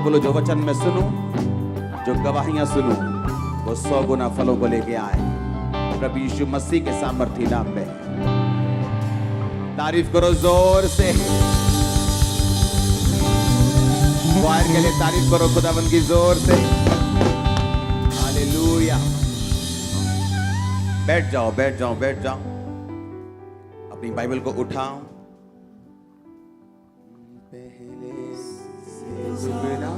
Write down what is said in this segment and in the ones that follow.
बोलो जो वचन में सुनूं, जो गवाहियां सुनूं, वो 100 गुना फलों को लेके आए प्रभु यीशु मसीह के सामर्थी नाम में। तारीफ करो जोर से, वायर के लिए तारीफ करो खुदावन की जोर से। हालेलुया। बैठ जाओ, बैठ जाओ, बैठ जाओ। अपनी बाइबल को उठाओ। पहले से जुड़ा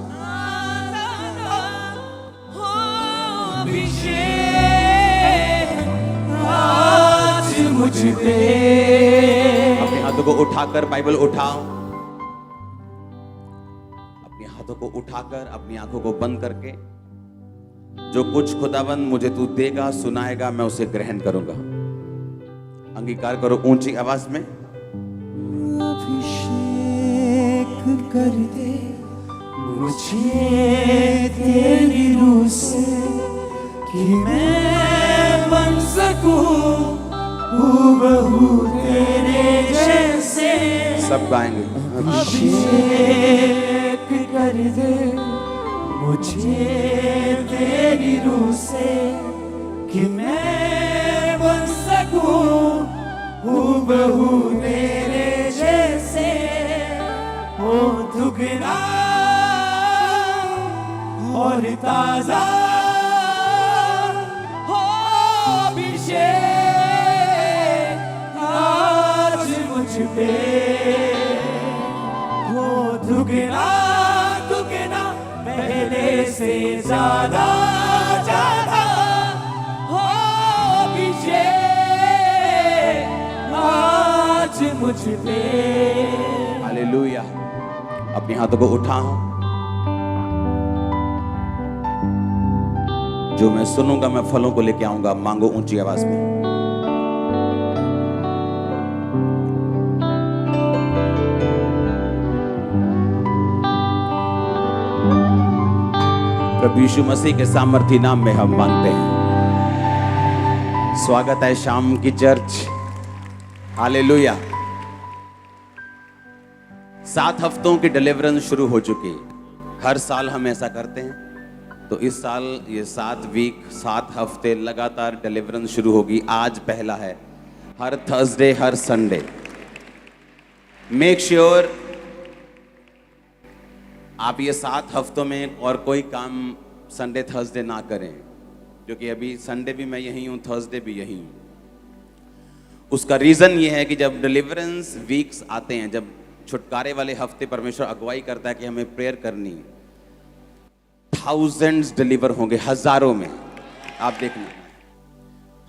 आज मुझ पे। अपने हाथों को उठाकर बाइबल उठाओ। अपने हाथों को उठाकर अपनी आंखों को बंद करके जो कुछ खुदावन मुझे तू देगा, सुनाएगा, मैं उसे ग्रहण करूंगा। अंगीकार करो ऊंची आवाज में। अभिषेक कर दे मुझे तेरी रूह से कि मैं बन सकूं हूबहू तेरे जैसे। सब गाएंगे। अभिषेक कर दे मुझे तेरी रूह से कि मैं बन सकूं हूबहू तेरे जैसे। हो दुगना और ताजा हो अभिषेक आज मुझ पे। हो दुगना दुगना पहले से ज्यादा ज्यादा हो अभिषेक आज मुझ पे। हालेलुया। अपने हाथों को उठाओ। जो मैं सुनूंगा मैं फलों को लेके आऊंगा। मांगो ऊंची आवाज में। प्रभु यीशु मसीह के सामर्थी नाम में हम मांगते हैं। स्वागत है शाम की चर्च। हालेलुया। 7 हफ्तों की डिलीवरेंस शुरू हो चुकी। हर साल हम ऐसा करते हैं, तो इस साल ये 7 वीक 7 हफ्ते लगातार डिलीवरेंस शुरू होगी। आज पहला है। हर थर्सडे, हर संडे। मेक श्योर आप ये 7 हफ्तों में और कोई काम संडे थर्सडे ना करें, क्योंकि अभी संडे भी मैं यहीं हूँ, थर्सडे भी यहीं हूँ। उसका रीज़न ये है कि जब डिलीवरेंस वीक्स आते हैं, जब छुटकारे वाले हफ्ते परमेश्वर अगुवाई करता है कि हमें प्रेयर करनी, थाउजेंड्स डिलीवर होंगे, हजारों में। आप देखना।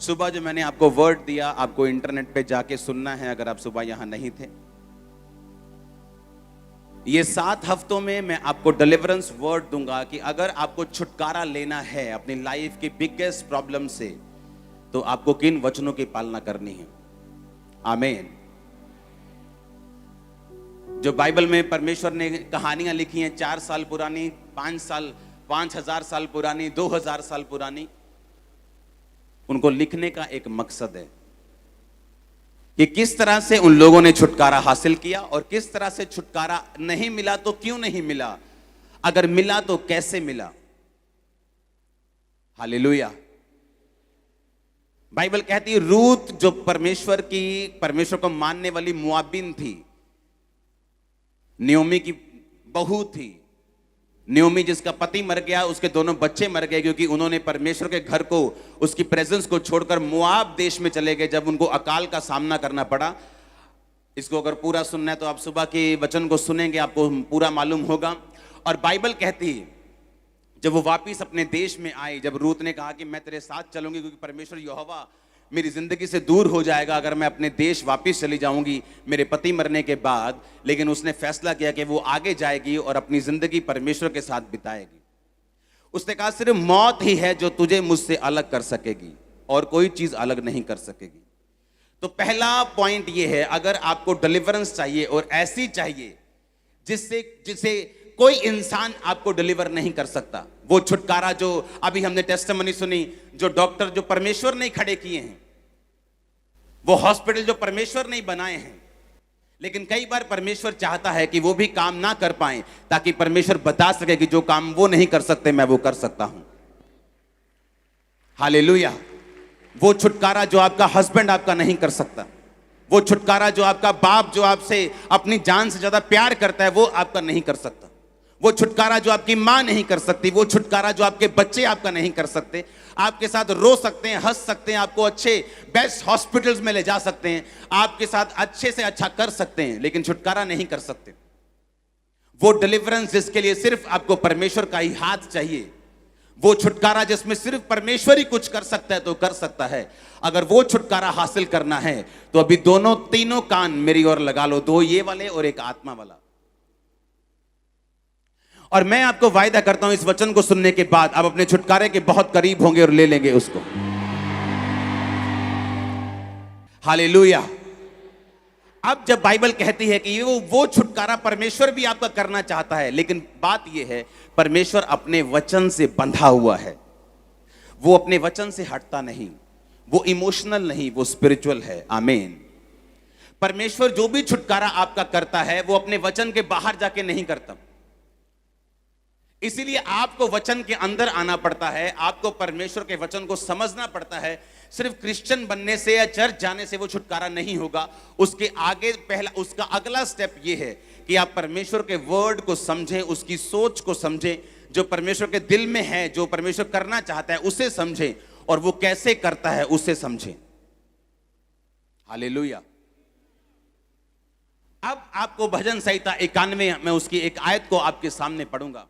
सुबह जो मैंने आपको वर्ड दिया, आपको इंटरनेट पे जाके सुनना है अगर आप सुबह यहां नहीं थे। ये 7 हफ्तों में मैं आपको डिलीवरेंस वर्ड दूंगा कि अगर आपको छुटकारा लेना है अपनी लाइफ की बिगेस्ट प्रॉब्लम से, तो आपको किन वचनों की पालना करनी है। आमीन। जो बाइबल में परमेश्वर ने कहानियां लिखी हैं 4 साल पुरानी, 5,000 साल पुरानी, 2000 साल पुरानी, उनको लिखने का एक मकसद है कि किस तरह से उन लोगों ने छुटकारा हासिल किया और किस तरह से छुटकारा नहीं मिला तो क्यों नहीं मिला, अगर मिला तो कैसे मिला। हालेलुया। बाइबल कहती है रूत जो परमेश्वर को मानने वाली मुआबिन थी, नियोमी की बहू थी। नियोमी जिसका पति मर गया, उसके दोनों बच्चे मर गए क्योंकि उन्होंने परमेश्वर के घर को, उसकी प्रेजेंस को छोड़कर मोआब देश में चले गए जब उनको अकाल का सामना करना पड़ा। इसको अगर पूरा सुनना है तो आप सुबह के वचन को सुनेंगे, आपको पूरा मालूम होगा। और बाइबल कहती है जब वो वापिस अपने देश में आई, जब रूत ने कहा कि मैं तेरे साथ चलूंगी क्योंकि परमेश्वर यहोवा मेरी जिंदगी से दूर हो जाएगा अगर मैं अपने देश वापस चली जाऊंगी मेरे पति मरने के बाद, लेकिन उसने फैसला किया कि वो आगे जाएगी और अपनी जिंदगी परमेश्वर के साथ बिताएगी। उसने कहा सिर्फ मौत ही है जो तुझे मुझसे अलग कर सकेगी और कोई चीज अलग नहीं कर सकेगी। तो पहला पॉइंट ये है, अगर आपको डिलीवरेंस चाहिए और ऐसी चाहिए जिससे कोई इंसान आपको डिलीवर नहीं कर सकता, वो छुटकारा जो अभी हमने टेस्टिमनी सुनी, जो डॉक्टर जो परमेश्वर नहीं खड़े किए हैं, वो हॉस्पिटल जो परमेश्वर नहीं बनाए हैं, लेकिन कई बार परमेश्वर चाहता है कि वो भी काम ना कर पाए, ताकि परमेश्वर बता सके कि जो काम वो नहीं कर सकते मैं वो कर सकता हूं। हालेलुया। वो छुटकारा जो आपका हस्बैंड आपका नहीं कर सकता, वो छुटकारा जो आपका बाप जो आपसे अपनी जान से ज्यादा प्यार करता है वो आपका नहीं कर सकता, वो छुटकारा जो आपकी मां नहीं कर सकती, वो छुटकारा जो आपके बच्चे आपका नहीं कर सकते। आपके साथ रो सकते हैं, हंस सकते हैं, आपको अच्छे बेस्ट हॉस्पिटल्स में ले जा सकते हैं, आपके साथ अच्छे से अच्छा कर सकते हैं, लेकिन छुटकारा नहीं कर सकते। वो डिलीवरेंस जिसके लिए सिर्फ आपको परमेश्वर का ही हाथ चाहिए, वो छुटकारा जिसमें सिर्फ परमेश्वर ही कुछ कर सकता है तो कर सकता है। अगर वो छुटकारा हासिल करना है तो अभी दोनों तीनों कान मेरी ओर लगा लो, दो ये वाले और एक आत्मा वाला। और मैं आपको वायदा करता हूं इस वचन को सुनने के बाद आप अपने छुटकारे के बहुत करीब होंगे और ले लेंगे उसको। हालेलुया। अब जब बाइबल कहती है कि वो छुटकारा परमेश्वर भी आपका करना चाहता है, लेकिन बात यह है परमेश्वर अपने वचन से बंधा हुआ है, वो अपने वचन से हटता नहीं, वो इमोशनल नहीं, वो स्पिरिचुअल है। आमीन। परमेश्वर जो भी छुटकारा आपका करता है वो अपने वचन के बाहर जाके नहीं करता, इसीलिए आपको वचन के अंदर आना पड़ता है, आपको परमेश्वर के वचन को समझना पड़ता है। सिर्फ क्रिश्चियन बनने से या चर्च जाने से वो छुटकारा नहीं होगा, उसके आगे उसका अगला स्टेप ये है कि आप परमेश्वर के वर्ड को समझें, उसकी सोच को समझें, जो परमेश्वर के दिल में है, जो परमेश्वर करना चाहता है उसे समझें, और वो कैसे करता है उसे समझें। हालेलुया। अब आपको भजन संहिता 91 में उसकी एक आयत को आपके सामने पढ़ूंगा।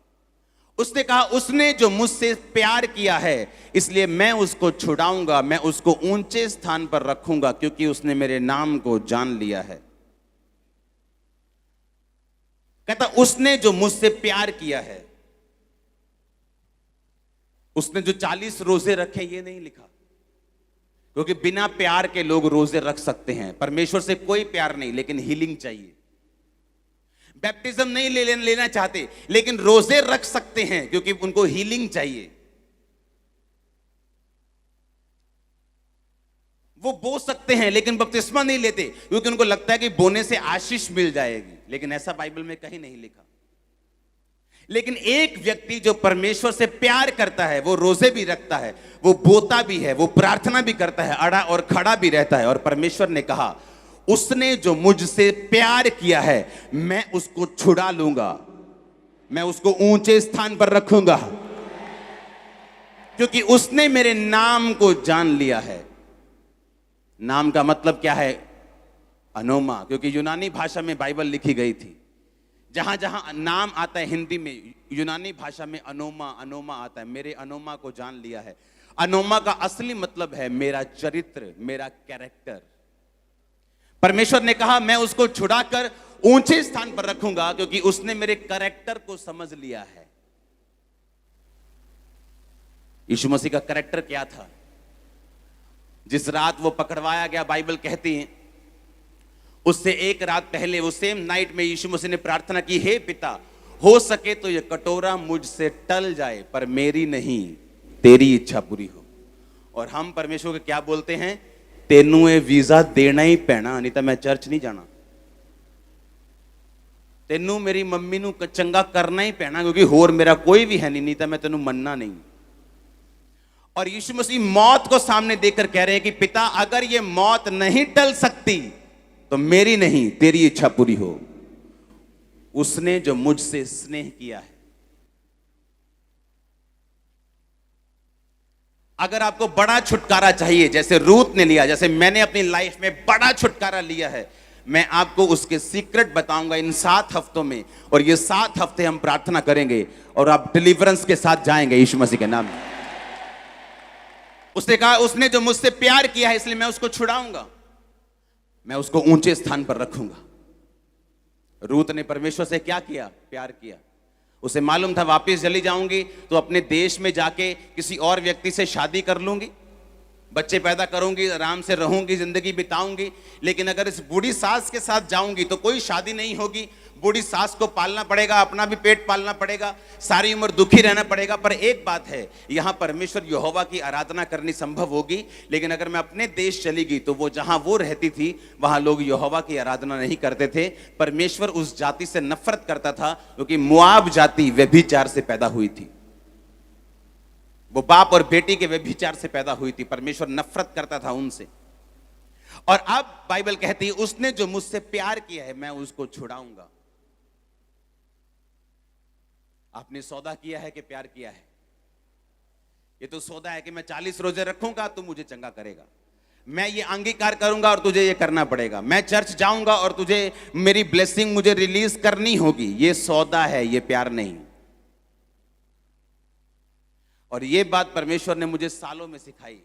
उसने कहा, उसने जो मुझसे प्यार किया है इसलिए मैं उसको छुड़ाऊंगा, मैं उसको ऊंचे स्थान पर रखूंगा, क्योंकि उसने मेरे नाम को जान लिया है। कहता उसने जो मुझसे प्यार किया है, उसने जो 40 रोजे रखे ये नहीं लिखा, क्योंकि बिना प्यार के लोग रोजे रख सकते हैं। परमेश्वर से कोई प्यार नहीं, लेकिन हीलिंग चाहिए। बैप्टिज्म नहीं लेना चाहते, लेकिन रोजे रख सकते हैं क्योंकि उनको हीलिंग चाहिए। वो बो सकते हैं लेकिन बपतिस्मा नहीं लेते, क्योंकि उनको लगता है कि बोने से आशीष मिल जाएगी, लेकिन ऐसा बाइबल में कहीं नहीं लिखा। लेकिन एक व्यक्ति जो परमेश्वर से प्यार करता है वो रोजे भी रखता है, वो बोता भी है, वो प्रार्थना भी करता है, अड़ा और खड़ा भी रहता है। और परमेश्वर ने कहा उसने जो मुझसे प्यार किया है मैं उसको छुड़ा लूंगा, मैं उसको ऊंचे स्थान पर रखूंगा, क्योंकि उसने मेरे नाम को जान लिया है। नाम का मतलब क्या है? अनोमा, क्योंकि यूनानी भाषा में बाइबल लिखी गई थी। जहां जहां नाम आता है हिंदी में, यूनानी भाषा में अनोमा आता है। मेरे अनोमा को जान लिया है। अनोमा का असली मतलब है मेरा चरित्र, मेरा कैरेक्टर। परमेश्वर ने कहा मैं उसको छुड़ाकर ऊंचे स्थान पर रखूंगा, क्योंकि उसने मेरे कैरेक्टर को समझ लिया है। यीशु मसीह का कैरेक्टर क्या था? जिस रात वो पकड़वाया गया, बाइबल कहती है उससे एक रात पहले, वो सेम नाइट में यीशु मसीह ने प्रार्थना की, हे पिता, हो सके तो ये कटोरा मुझसे टल जाए, पर मेरी नहीं तेरी इच्छा पूरी हो। और हम परमेश्वर को क्या बोलते हैं? तेनू ये वीजा देना ही पैना, नहीं तो मैं चर्च नहीं जाना। तेनू मेरी मम्मी नू चंगा करना ही पैना, क्योंकि होर मेरा कोई भी है नहीं तो मैं तेनू मनना नहीं। और यीशु मसीह मौत को सामने देखकर कह रहे हैं कि पिता, अगर ये मौत नहीं टल सकती तो मेरी नहीं तेरी इच्छा पूरी हो। उसने जो मुझसे स्नेह किया है। अगर आपको बड़ा छुटकारा चाहिए, जैसे रूत ने लिया, जैसे मैंने अपनी लाइफ में बड़ा छुटकारा लिया है, मैं आपको उसके सीक्रेट बताऊंगा इन 7 हफ्तों में। और ये 7 हफ्ते हम प्रार्थना करेंगे और आप डिलीवरेंस के साथ जाएंगे यीशु मसीह के नाम में। उसने कहा उसने जो मुझसे प्यार किया है इसलिए मैं उसको छुड़ाऊंगा, मैं उसको ऊंचे स्थान पर रखूंगा। रूत ने परमेश्वर से क्या किया? प्यार किया। उसे मालूम था वापस चली जाऊंगी तो अपने देश में जाके किसी और व्यक्ति से शादी कर लूंगी, बच्चे पैदा करूंगी, आराम से रहूंगी, जिंदगी बिताऊंगी। लेकिन अगर इस बूढ़ी सास के साथ जाऊंगी तो कोई शादी नहीं होगी, बूढ़ी सास को पालना पड़ेगा, अपना भी पेट पालना पड़ेगा, सारी उम्र दुखी रहना पड़ेगा। पर एक बात है, यहां परमेश्वर यहोवा की आराधना करनी संभव होगी, लेकिन अगर मैं अपने देश चली गई तो वो जहां वो रहती थी वहां लोग यहोवा की आराधना नहीं करते थे। परमेश्वर उस जाति से नफरत करता था क्योंकि मुआब जाति व्यभिचार से पैदा हुई थी। वो बाप और बेटी के व्यभिचार से पैदा हुई थी। परमेश्वर नफरत करता था उनसे। और अब बाइबल कहती है उसने जो मुझसे प्यार किया है मैं उसको छुड़ाऊंगा। आपने सौदा किया है कि प्यार किया है? ये तो सौदा है कि मैं 40 रोजे रखूंगा तो मुझे चंगा करेगा, मैं ये अंगीकार करूंगा और तुझे ये करना पड़ेगा, मैं चर्च जाऊंगा और तुझे मेरी ब्लेसिंग मुझे रिलीज करनी होगी। ये सौदा है, ये प्यार नहीं। और ये बात परमेश्वर ने मुझे सालों में सिखाई,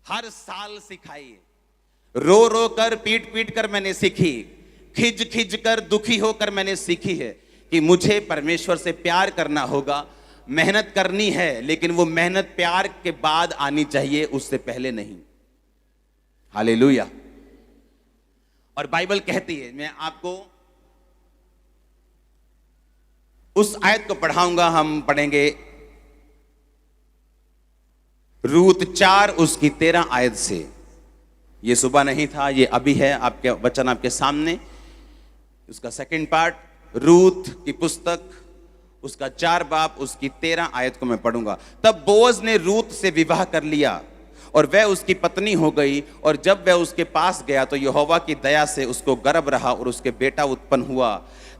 हर साल सिखाई। रो रो कर, पीट पीट कर मैंने सीखी, खिज खिज कर, दुखी होकर मैंने सीखी है कि मुझे परमेश्वर से प्यार करना होगा। मेहनत करनी है, लेकिन वो मेहनत प्यार के बाद आनी चाहिए, उससे पहले नहीं। हालेलुया। और बाइबल कहती है, मैं आपको उस आयत को पढ़ाऊंगा। हम पढ़ेंगे रूत 4 उसकी 13 आयत से। ये सुबह नहीं था, ये अभी है, आपके वचन आपके सामने। उसका सेकंड पार्ट, रूत की पुस्तक, उसका 4 बाब उसकी 13 आयत को मैं पढ़ूंगा। तब बोअज ने रूत से विवाह कर लिया और वह उसकी पत्नी हो गई। और जब वह उसके पास गया तो यहोवा की दया से उसको गर्भ रहा और उसके बेटा उत्पन्न हुआ।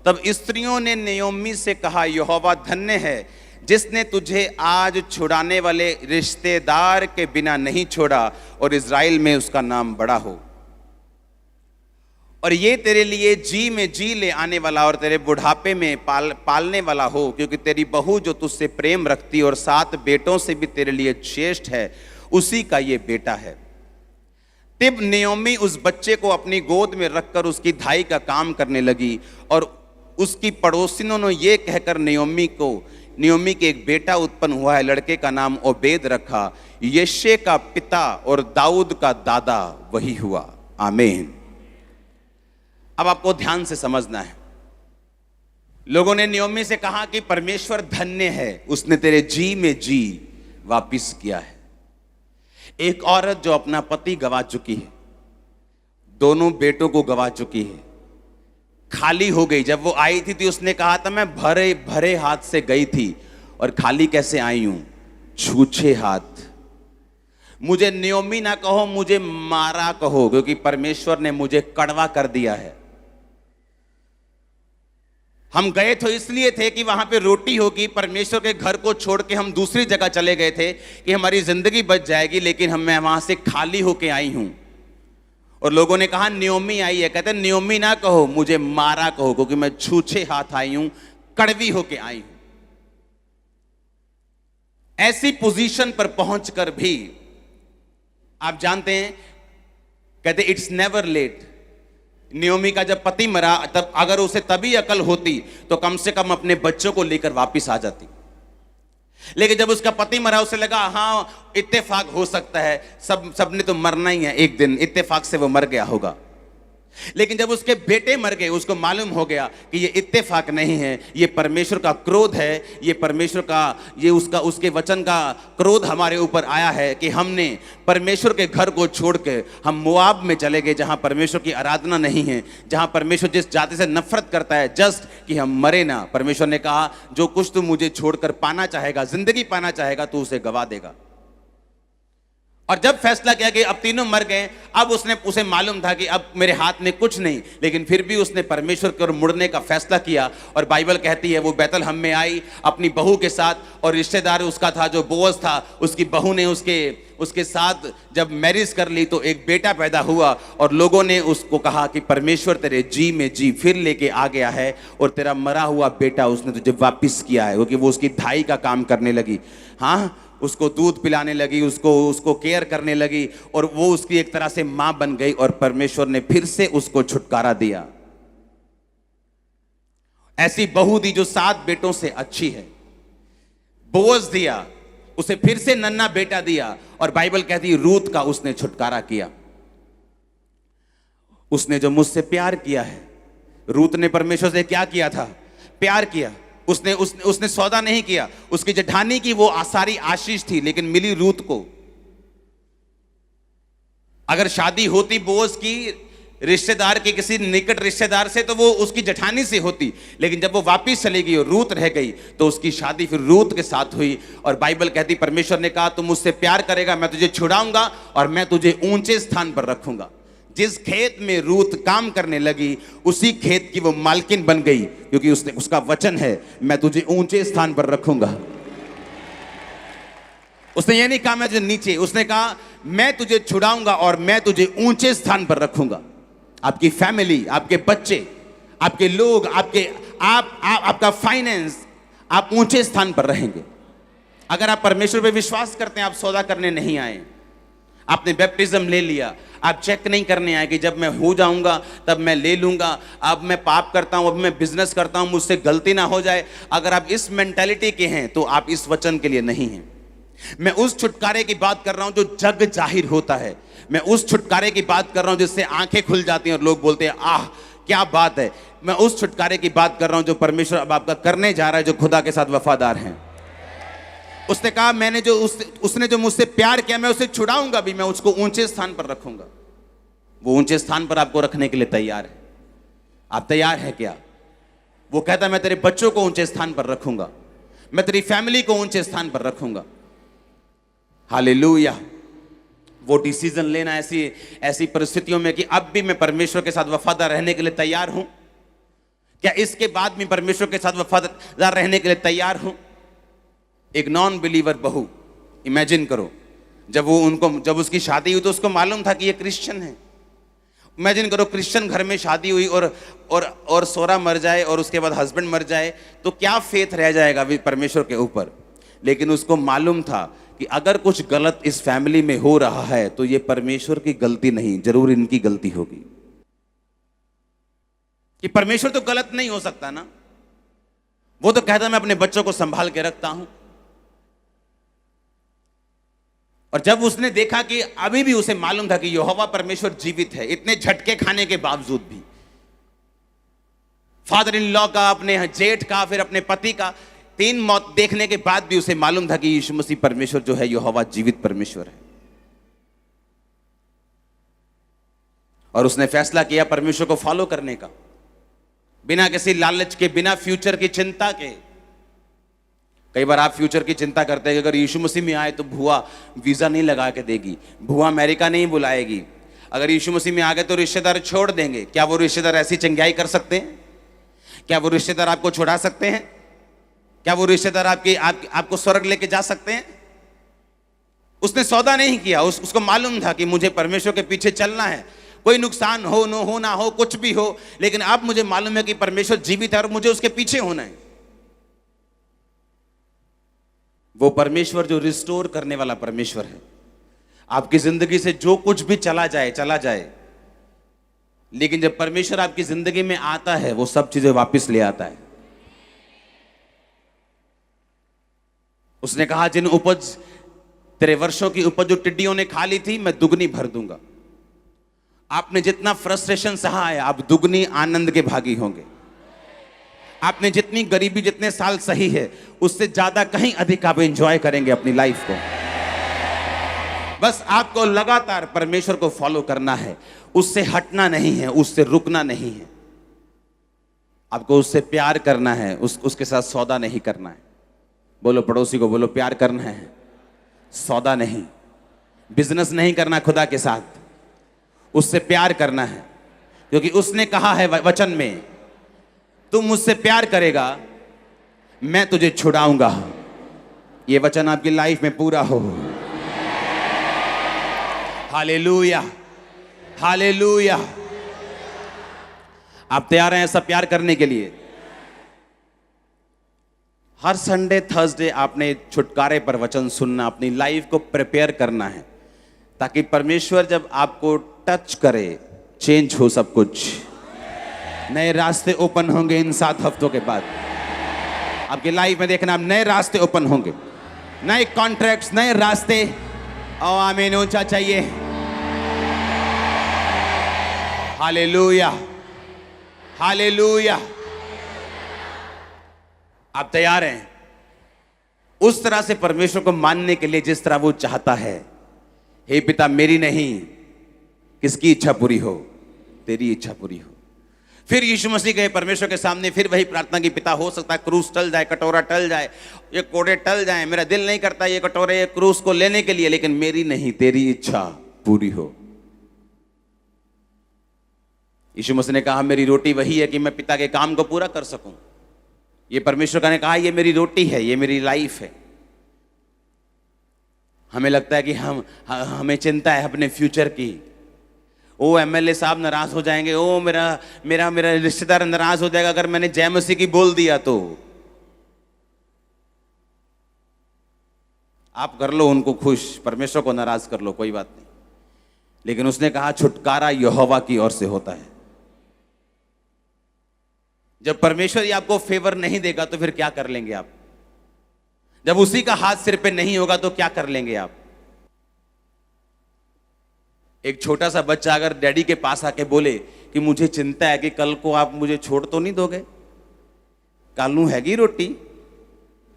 तब स्त्रियों ने नयोमी से कहा, यहोवा धन्य है जिसने तुझे आज छुड़ाने वाले रिश्तेदार के बिना नहीं छोड़ा और इज़राइल में उसका नाम बड़ा हो। और ये तेरे लिए जी में जी ले आने वाला और तेरे बुढ़ापे में पालने वाला हो, क्योंकि तेरी बहू जो तुझसे प्रेम रखती और 7 बेटों से भी तेरे लिए श्रेष्ठ है, उसी का ये बेटा है। तब नयोमी उस बच्चे को अपनी गोद में रखकर उसकी धाई का काम करने लगी। और उसकी पड़ोसिनों ने ये कहकर नयोमी के एक बेटा उत्पन्न हुआ है, लड़के का नाम ओबेद रखा। यिशै का पिता और दाऊद का दादा वही हुआ। आमीन। अब आपको ध्यान से समझना है। लोगों ने नयोमी से कहा कि परमेश्वर धन्य है, उसने तेरे जी में जी वापिस किया है। एक औरत जो अपना पति गवा चुकी है, दोनों बेटों को गवा चुकी है, खाली हो गई। जब वो आई थी उसने कहा था मैं भरे भरे हाथ से गई थी और खाली कैसे आई हूं? छूछे हाथ। मुझे नयोमी ना कहो, मुझे मारा कहो, क्योंकि परमेश्वर ने मुझे कड़वा कर दिया है। हम गए तो इसलिए थे कि वहां पे रोटी होगी। परमेश्वर के घर को छोड़ के हम दूसरी जगह चले गए थे कि हमारी जिंदगी बच जाएगी, लेकिन मैं वहां से खाली होके आई हूं। और लोगों ने कहा नयोमी आई है, कहते नयोमी ना कहो, मुझे मारा कहो, क्योंकि मैं छूछे हाथ आई हूं, कड़वी होके आई हूं। ऐसी पोजीशन पर पहुंचकर भी आप जानते हैं, कहते इट्स नेवर लेट। नयोमी का जब पति मरा, तब अगर उसे तभी अकल होती तो कम से कम अपने बच्चों को लेकर वापिस आ जाती। लेकिन जब उसका पति मरा, उसे लगा हाँ इत्तेफाक हो सकता है, सबने तो मरना ही है एक दिन, इत्तेफाक से वो मर गया होगा। लेकिन जब उसके बेटे मर गए, उसको मालूम हो गया कि ये इत्तेफाक नहीं है, ये परमेश्वर का क्रोध है, ये परमेश्वर का, ये उसके वचन का क्रोध हमारे ऊपर आया है कि हमने परमेश्वर के घर को छोड़ के हम मोआब में चले गए, जहां परमेश्वर की आराधना नहीं है, जहां परमेश्वर जिस जाति से नफरत करता है, जस्ट कि हम मरे ना। परमेश्वर ने कहा जो कुछ तू मुझे छोड़कर पाना चाहेगा, जिंदगी पाना चाहेगा, तू उसे गवा देगा। और जब फैसला किया कि अब तीनों मर गए, अब उसे मालूम था कि अब मेरे हाथ में कुछ नहीं, लेकिन फिर भी उसने परमेश्वर की ओर मुड़ने का फैसला किया। और बाइबल कहती है वो बैतलहम में आई अपनी बहू के साथ, और रिश्तेदार उसका था जो बोअज था, उसकी बहू ने उसके साथ जब मैरिज कर ली तो एक बेटा पैदा हुआ। और लोगों ने उसको कहा कि परमेश्वर तेरे जी में जी फिर लेके आ गया है और तेरा मरा हुआ बेटा उसने तुझे वापिस किया है, क्योंकि वो उसकी धाई का काम करने लगी। हाँ, उसको दूध पिलाने लगी, उसको केयर करने लगी, और वो उसकी एक तरह से मां बन गई। और परमेश्वर ने फिर से उसको छुटकारा दिया। ऐसी बहू दी जो 7 बेटों से अच्छी है, बोअज दिया, उसे फिर से नन्हा बेटा दिया। और बाइबल कहती है रूत का उसने छुटकारा किया। उसने जो मुझसे प्यार किया है, रूत ने परमेश्वर से क्या किया था? प्यार किया। उसने सौदा नहीं किया। उसकी जेठानी की वो सारी आशीष थी, लेकिन मिली रूत को। अगर शादी होती बोअज की रिश्तेदार के किसी निकट रिश्तेदार से, तो वो उसकी जेठानी से होती, लेकिन जब वो वापस चली गई और रूत रह गई, तो उसकी शादी फिर रूत के साथ हुई। और बाइबल कहती परमेश्वर ने कहा, तू मुझसे प्यार करेगा, मैं तुझे छुड़ाऊंगा और मैं तुझे ऊंचे स्थान पर रखूंगा। जिस खेत में रूत काम करने लगी, उसी खेत की वो मालकिन बन गई, क्योंकि उसका वचन है, मैं तुझे ऊंचे स्थान पर रखूंगा। उसने ये नहीं कहा मैं तुझे नीचे, उसने कहा मैं तुझे छुड़ाऊंगा और मैं तुझे ऊंचे स्थान पर रखूंगा। आपकी फैमिली, आपके बच्चे, आपके लोग, आपका फाइनेंस, आप ऊंचे स्थान पर रहेंगे। अगर आप परमेश्वर पे विश्वास करते हैं, आप सौदा करने नहीं आए। आपने बैप्टिज्म ले लिया, आप चेक नहीं करने आए कि जब मैं हो जाऊंगा तब मैं ले लूंगा, अब मैं पाप करता हूं, अब मैं बिजनेस करता हूं, मुझसे गलती ना हो जाए। अगर आप इस मेंटालिटी के हैं, तो आप इस वचन के लिए नहीं हैं। मैं उस छुटकारे की बात कर रहा हूं जो जग जाहिर होता है। मैं उस छुटकारे की बात कर रहा हूं जिससे आंखें खुल जाती हैं और लोग बोलते हैं आह क्या बात है। मैं उस छुटकारे की बात कर रहा हूं जो परमेश्वर अब आपका करने जा रहा है, जो खुदा के साथ वफादार हैं। उसने कहा उसने जो मुझसे प्यार किया, मैं उसे छुड़ाऊंगा भी, मैं उसको ऊंचे स्थान पर रखूंगा। वो ऊंचे स्थान पर आपको रखने के लिए तैयार है। आप तैयार हैं क्या? वो कहता मैं तेरे बच्चों को ऊंचे स्थान पर रखूंगा, मैं तेरी फैमिली को ऊंचे स्थान पर रखूंगा। हालेलुया। वो डिसीजन लेना ऐसी परिस्थितियों में कि अब भी मैं परमेश्वर के साथ वफादार रहने के लिए तैयार हूं। क्या इसके बाद भी परमेश्वर के साथ वफादार रहने के लिए तैयार हूं? एक नॉन बिलीवर बहू, इमेजिन करो, जब उसकी शादी हुई तो उसको मालूम था कि ये क्रिश्चियन है। इमेजिन करो क्रिश्चियन घर में शादी हुई और सोरा मर जाए और उसके बाद हस्बैंड मर जाए, तो क्या फेथ रह जाएगा परमेश्वर के ऊपर। लेकिन उसको मालूम था कि अगर कुछ गलत इस फैमिली में हो रहा है तो ये परमेश्वर की गलती नहीं, जरूर इनकी गलती होगी। कि परमेश्वर तो गलत नहीं हो सकता ना, वो तो कहता मैं अपने बच्चों को संभाल के रखता हूं। और जब उसने देखा कि अभी भी उसे मालूम था कि यहोवा परमेश्वर जीवित है, इतने झटके खाने के बावजूद भी, फादर इन लॉ का, अपने जेठ का, फिर अपने पति का 3 मौत देखने के बाद भी उसे मालूम था कि यीशु मसीह परमेश्वर जो है यहोवा जीवित परमेश्वर है। और उसने फैसला किया परमेश्वर को फॉलो करने का, बिना किसी लालच के, बिना फ्यूचर की चिंता के। कई बार आप फ्यूचर की चिंता करते हैं कि अगर यीशु मसीह में आए तो भुआ वीजा नहीं लगा के देगी, भुआ अमेरिका नहीं बुलाएगी, अगर यीशु मसीह में आ गए तो रिश्तेदार छोड़ देंगे। क्या वो रिश्तेदार ऐसी चंगाई कर सकते हैं? क्या वो रिश्तेदार आपको छुड़ा सकते हैं? क्या वो रिश्तेदार आपको स्वर्ग लेके जा सकते हैं? उसने सौदा नहीं किया। उसको मालूम था कि मुझे परमेश्वर के पीछे चलना है, कोई नुकसान हो ना हो, कुछ भी हो, लेकिन अब मुझे मालूम है कि परमेश्वर जीवित है और मुझे उसके पीछे होना है। वो परमेश्वर जो रिस्टोर करने वाला परमेश्वर है। आपकी जिंदगी से जो कुछ भी चला जाए, लेकिन जब परमेश्वर आपकी जिंदगी में आता है, वो सब चीजें वापस ले आता है। उसने कहा जिन उपज, तेरे वर्षों की उपज जो टिड्डियों ने खा ली थी, मैं दुगनी भर दूंगा। आपने जितना फ्रस्ट्रेशन सहा है, आप दुगनी आनंद के भागी होंगे। आपने जितनी गरीबी, जितने साल सही है, उससे ज्यादा कहीं अधिक आप एंजॉय करेंगे अपनी लाइफ को। बस आपको लगातार परमेश्वर को फॉलो करना है, उससे हटना नहीं है, उससे रुकना नहीं है। आपको उससे प्यार करना है, उसके साथ सौदा नहीं करना है। बोलो पड़ोसी को, बोलो प्यार करना है, सौदा नहीं। बिजनेस नहीं करना खुदा के साथ, उससे प्यार करना है। क्योंकि उसने कहा है वचन में, तू मुझसे प्यार करेगा, मैं तुझे छुड़ाऊंगा। ये वचन आपकी लाइफ में पूरा हो। Hallelujah, hallelujah. आप तैयार हैं ऐसा प्यार करने के लिए? हर संडे थर्सडे आपने छुटकारे पर वचन सुनना, अपनी लाइफ को प्रिपेयर करना है, ताकि परमेश्वर जब आपको टच करे, चेंज हो सब कुछ। नए रास्ते ओपन होंगे इन 7 हफ्तों के बाद। आपकी लाइफ में देखना, आप नए रास्ते ओपन होंगे, नए कॉन्ट्रैक्ट्स, नए रास्ते। और आमीन ऊंचा चाहिए। Hallelujah, hallelujah. आप तैयार हैं उस तरह से परमेश्वर को मानने के लिए जिस तरह वो चाहता है? हे पिता, मेरी नहीं, किसकी इच्छा पूरी हो? तेरी इच्छा पूरी हो। फिर यीशु मसीह गए परमेश्वर के सामने, फिर वही प्रार्थना की, पिता हो सकता है क्रूस टल जाए, कटोरा टल जाए, ये कोड़े टल जाए, मेरा दिल नहीं करता ये कटोरे, ये क्रूस को लेने के लिए, लेकिन मेरी नहीं, तेरी इच्छा पूरी हो। यीशु मसीह ने कहा, मेरी रोटी वही है कि मैं पिता के काम को पूरा कर सकूं। ये परमेश्वर का ने कहा, ये मेरी रोटी है, ये मेरी लाइफ है। हमें लगता है कि हमें चिंता है अपने फ्यूचर की। ओ एमएलए साहब नाराज हो जाएंगे, ओ मेरा रिश्तेदार नाराज हो जाएगा अगर मैंने जय मसीह की बोल दिया तो। आप कर लो उनको खुश, परमेश्वर को नाराज कर लो, कोई बात नहीं। लेकिन उसने कहा छुटकारा यहोवा की ओर से होता है। जब परमेश्वर ही आपको फेवर नहीं देगा तो फिर क्या कर लेंगे आप? जब उसी का हाथ सिर पे नहीं होगा तो क्या कर लेंगे आप? एक छोटा सा बच्चा अगर डैडी के पास आके बोले कि मुझे चिंता है कि कल को आप मुझे छोड़ तो नहीं दोगे, कालू हैगी रोटी,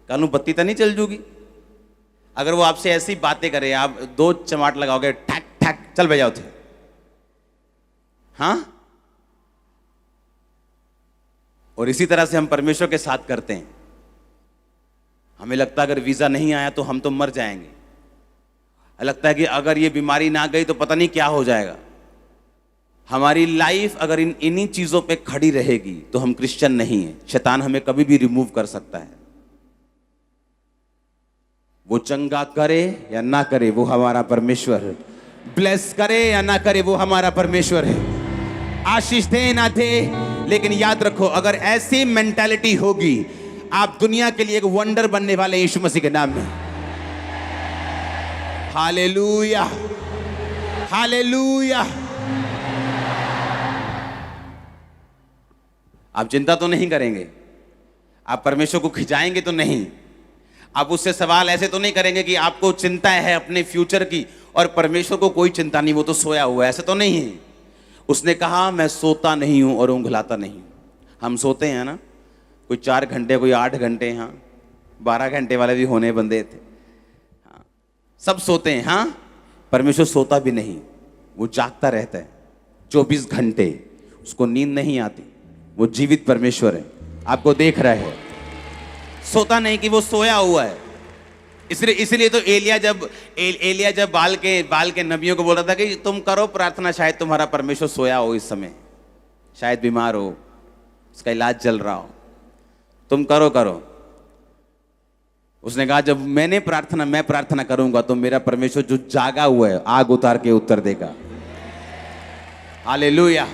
कालू बत्ती तो नहीं चल जूगी। अगर वो आपसे ऐसी बातें करे, आप 2 चमाट लगाओगे, ठक ठक चल बजाओ थे, हाँ? और इसी तरह से हम परमेश्वर के साथ करते हैं। हमें लगता है अगर वीजा नहीं आया तो हम तो मर जाएंगे, लगता है कि अगर ये बीमारी ना गई तो पता नहीं क्या हो जाएगा। हमारी लाइफ अगर इन्हीं चीजों पे खड़ी रहेगी तो हम क्रिश्चियन नहीं है। शैतान हमें कभी भी रिमूव कर सकता है। वो चंगा करे या ना करे वो हमारा परमेश्वर है, ब्लेस करे या ना करे वो हमारा परमेश्वर है, आशीष दे ना दे। लेकिन याद रखो, अगर ऐसी मेंटालिटी होगी, आप दुनिया के लिए एक वंडर बनने वाले यीशु मसीह के नाम में। Hallelujah, hallelujah. आप चिंता तो नहीं करेंगे, आप परमेश्वर को खिंचाएंगे तो नहीं, आप उससे सवाल ऐसे तो नहीं करेंगे कि आपको चिंता है अपने फ्यूचर की और परमेश्वर को कोई चिंता नहीं, वो तो सोया हुआ है, ऐसे तो नहीं है। उसने कहा मैं सोता नहीं हूं और ऊंघलाता नहीं। हम सोते हैं ना, कोई 4 घंटे, कोई 8 घंटे, हाँ 12 घंटे वाले भी होने बंदे थे, हाँ सब सोते हैं, हाँ। परमेश्वर सोता भी नहीं, वो जागता रहता है 24 घंटे, उसको नींद नहीं आती, वो जीवित परमेश्वर है, आपको देख रहा है, सोता नहीं कि वो सोया हुआ है। इसलिए तो एलिया जब बाल के नबियों को बोल रहा था कि तुम करो प्रार्थना, शायद तुम्हारा परमेश्वर सोया हो इस समय, शायद बीमार हो, उसका इलाज चल रहा हो, तुम करो। उसने कहा जब मैं प्रार्थना करूंगा तो मेरा परमेश्वर जो जागा हुआ है आग उतार के उत्तर देगा। हालेलुया।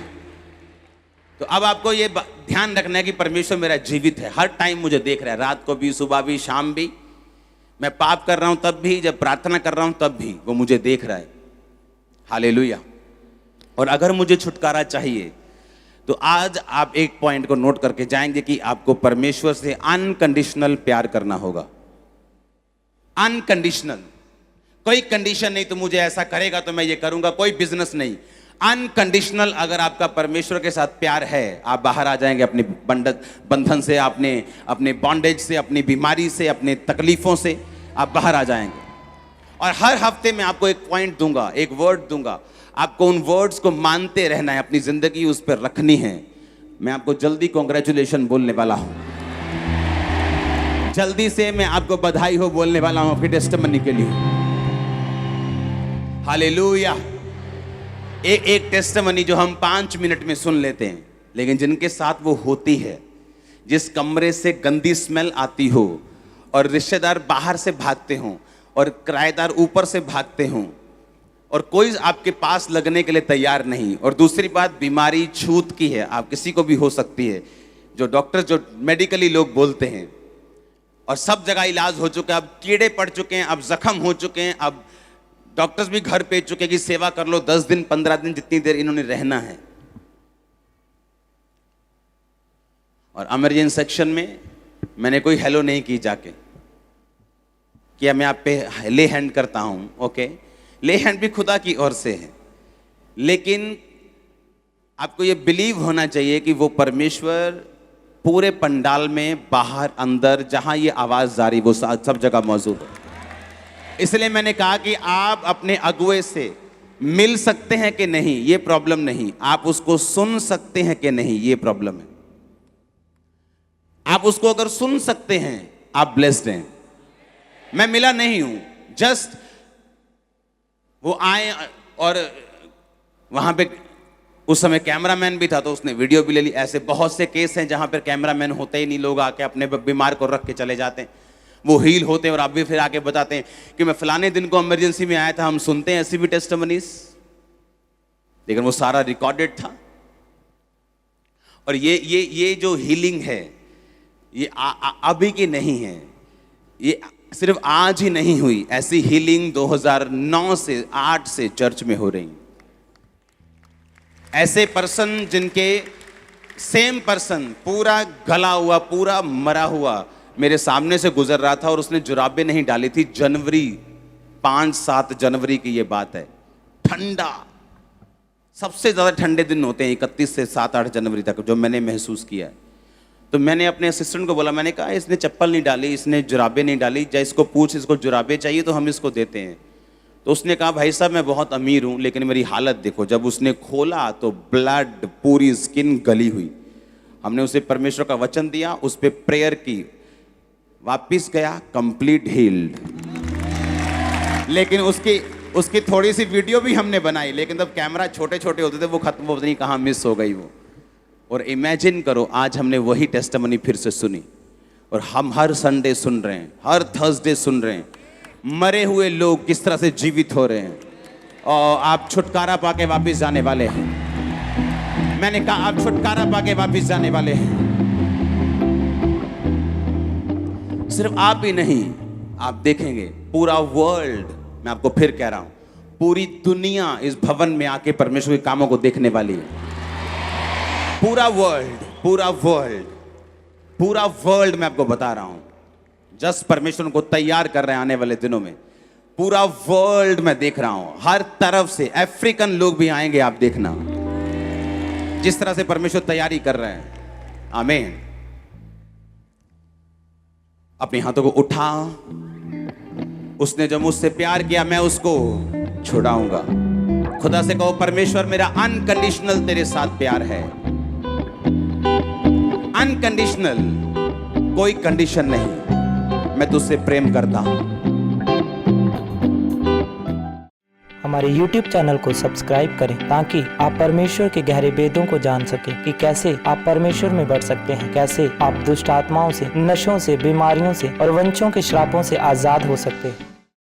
तो अब आपको ये ध्यान रखना है कि परमेश्वर मेरा जीवित है, हर टाइम मुझे देख रहा है, रात को भी, सुबह भी, शाम भी। मैं पाप कर रहा हूं तब भी, जब प्रार्थना कर रहा हूं तब भी वो मुझे देख रहा है। हालेलुया। और अगर मुझे छुटकारा चाहिए तो आज आप एक पॉइंट को नोट करके जाएंगे कि आपको परमेश्वर से अनकंडीशनल प्यार करना होगा। अनकंडीशनल, कोई कंडीशन नहीं, तो मुझे ऐसा करेगा तो मैं ये करूंगा, कोई बिजनेस नहीं। अनकंडीशनल अगर आपका परमेश्वर के साथ प्यार है, आप बाहर आ जाएंगे अपने बंधन से, अपने बॉन्डेज से, अपनी बीमारी से, अपने तकलीफों से आप बाहर आ जाएंगे। और हर हफ्ते में आपको एक पॉइंट दूंगा, एक वर्ड दूंगा, आपको उन वर्ड्स को मानते रहना है, अपनी जिंदगी उस पर रखनी है। मैं आपको जल्दी कॉन्ग्रेचुलेशन बोलने वाला हूं, जल्दी से मैं आपको बधाई हो बोलने वाला हूं आपके टेस्टिमनी के लिए। हालेलुया। एक टेस्टिमनी जो हम 5 मिनट में सुन लेते हैं, लेकिन जिनके साथ वो होती है, जिस कमरे से गंदी स्मेल आती हो और रिश्तेदार बाहर से भागते हों और किराएदार ऊपर से भागते हों और कोई आपके पास लगने के लिए तैयार नहीं, और दूसरी बात बीमारी छूत की है, आप किसी को भी हो सकती है, जो डॉक्टर जो मेडिकली लोग बोलते हैं, और सब जगह इलाज हो चुका है, अब कीड़े पड़ चुके हैं, अब जख्म हो चुके हैं, अब डॉक्टर्स भी घर भेज चुके हैं कि सेवा कर लो 10 दिन 15 दिन, जितनी देर इन्होंने रहना है। और इमरजेंसी सेक्शन में मैंने कोई हेलो नहीं की जाके, क्या मैं आप पे ले हैंड करता हूं, ओके, ले हैंड भी खुदा की ओर से है, लेकिन आपको ये बिलीव होना चाहिए कि वो परमेश्वर पूरे पंडाल में, बाहर अंदर, जहां ये आवाज जारी वो सब जगह मौजूद है। इसलिए मैंने कहा कि आप अपने अगुए से मिल सकते हैं कि नहीं, ये प्रॉब्लम नहीं। आप उसको सुन सकते हैं कि नहीं, ये प्रॉब्लम है। आप उसको अगर सुन सकते हैं, आप ब्लेस्ड हैं। मैं मिला नहीं हूं, जस्ट वो आए और वहां पे उस समय कैमरामैन भी था तो उसने वीडियो भी ले ली। ऐसे बहुत से केस हैं जहां पर कैमरामैन होते ही नहीं, लोग आके अपने बीमार को रख के चले जाते हैं, वो हील होते हैं और आप भी फिर आके बताते हैं कि मैं फलाने दिन को इमरजेंसी में आया था। हम सुनते हैं ऐसी भी टेस्टिमनीज, लेकिन वो सारा रिकॉर्डेड था। और ये जो हीलिंग है ये अभी की नहीं है, ये सिर्फ आज ही नहीं हुई। ऐसी हीलिंग 2009 से 8 से चर्च में हो रही। ऐसे पर्सन जिनके सेम पर्सन पूरा गला हुआ, पूरा मरा हुआ मेरे सामने से गुजर रहा था और उसने जुराबें नहीं डाली थी। जनवरी 5-7 जनवरी की ये बात है। ठंडा, सबसे ज्यादा ठंडे दिन होते हैं 31 से 7-8 जनवरी तक, जो मैंने महसूस किया है। तो मैंने अपने असिस्टेंट को बोला, मैंने कहा इसने चप्पल नहीं डाली, इसने जुराबें नहीं डाली, या इसको पूछ, इसको जुराबें चाहिए तो हम इसको देते हैं। तो उसने कहा भाई साहब मैं बहुत अमीर हूं लेकिन मेरी हालत देखो। जब उसने खोला तो ब्लड, पूरी स्किन गली हुई। हमने उसे परमेश्वर का वचन दिया, उस पर प्रेयर की, वापिस गया कंप्लीट हील्ड। लेकिन उसकी थोड़ी सी वीडियो भी हमने बनाई, लेकिन तब कैमरा छोटे छोटे होते थे, वो खत्म होते नहीं, कहाँ मिस हो गई वो। और इमेजिन करो आज हमने वही टेस्टिमनी फिर से सुनी और हम हर संडे सुन रहे हैं, हर थर्सडे सुन रहे हैं, मरे हुए लोग किस तरह से जीवित हो रहे हैं। और आप छुटकारा पाके वापस जाने वाले हैं। मैंने कहा आप छुटकारा पाके वापस जाने वाले हैं। सिर्फ आप ही नहीं, आप देखेंगे पूरा वर्ल्ड, मैं आपको फिर कह रहा हूं, पूरी दुनिया इस भवन में आके परमेश्वर के कामों को देखने वाली है। पूरा वर्ल्ड, पूरा वर्ल्ड, पूरा वर्ल्ड मैं आपको बता रहा हूं, जस्ट परमेश्वर को तैयार कर रहे हैं आने वाले दिनों में। पूरा वर्ल्ड मैं देख रहा हूं, हर तरफ से अफ्रीकन लोग भी आएंगे, आप देखना जिस तरह से परमेश्वर तैयारी कर रहे हैं। आमीन। अपने हाथों को उठा, उसने जो मुझसे प्यार किया मैं उसको छुड़ाऊंगा। खुदा से कहो परमेश्वर मेरा अनकंडीशनल तेरे साथ प्यार है। अनकंडीशनल, कोई कंडीशन नहीं, मैं तुझसे प्रेम करता हूं। हमारे YouTube चैनल को सब्सक्राइब करें ताकि आप परमेश्वर के गहरे भेदों को जान सकें कि कैसे आप परमेश्वर में बढ़ सकते हैं, कैसे आप दुष्ट आत्माओं से, नशों से, बीमारियों से और वंशों के श्रापों से आजाद हो सकते हैं।